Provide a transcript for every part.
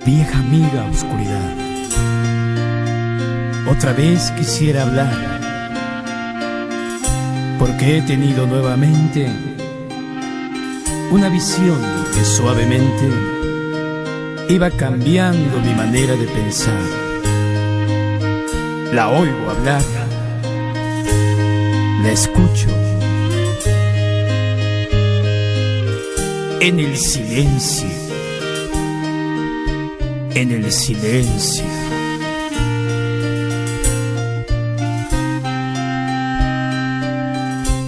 vieja amiga oscuridad. Otra vez quisiera hablar, porque he tenido nuevamente una visión que suavemente iba cambiando mi manera de pensar. La oigo hablar, la escucho en el silencio, en el silencio.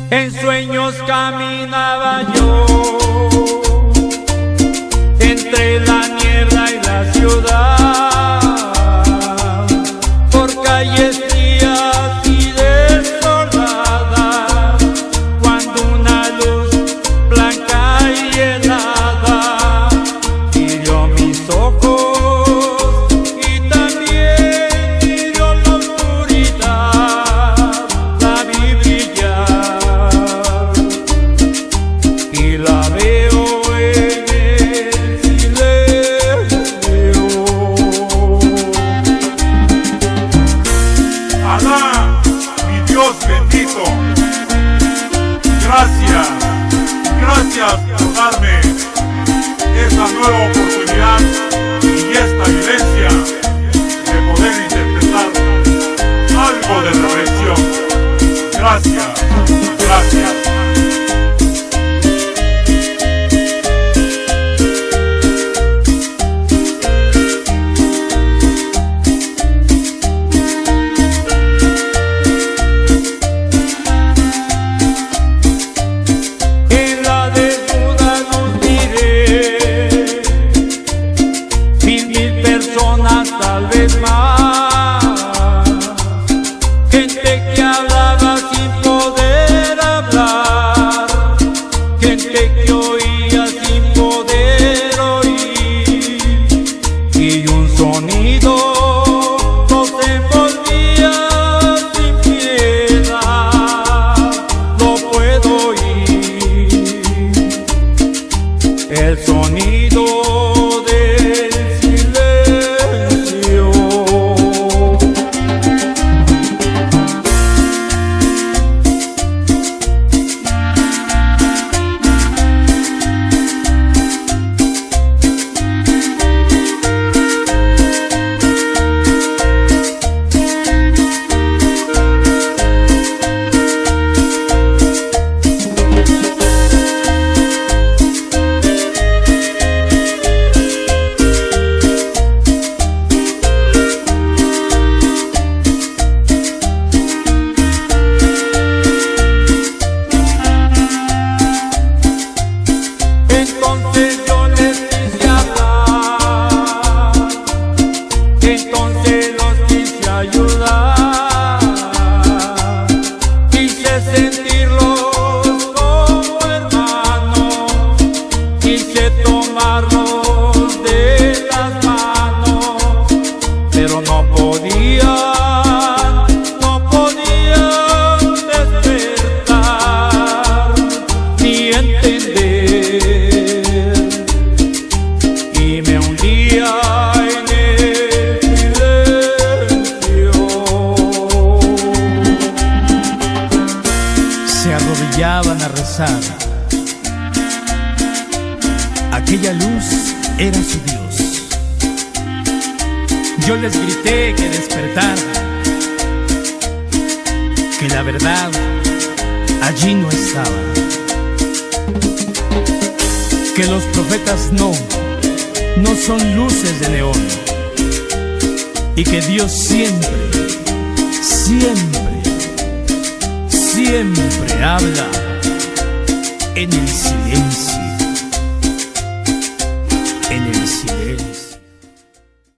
En sueños caminaba yo entre la niebla y la ciudad, por calles frías y desoladas, cuando una luz blanca y helada hirió mis ojos y también hirió la oscuridad. La vi brillar y la veo en el silencio. Alá, mi Dios bendito, gracias por darme esta nueva oportunidad y esta vivencia de poder interpretar algo de reflexión. Gracias. En la desnuda luz miré 1000 personas, tal vez más, gente que hablaba sin poder hablar, gente que oía sin poder oír, y un sonido nos envolvía sin piedad. Lo puedo oír, el sonido del silencio. Entonces yo les quise hablar, entonces los quise ayudar, quise sentirlos como hermanos, quise tomarlos de las manos, pero no podían despertar ni entender, y me hundía en el silencio. Se arrodillaban a rezar. Aquella luz era su Dios. Yo les grité que despertaran, que la verdad allí no estaba, que los profetas no son luces de neón, y que Dios siempre habla en el silencio.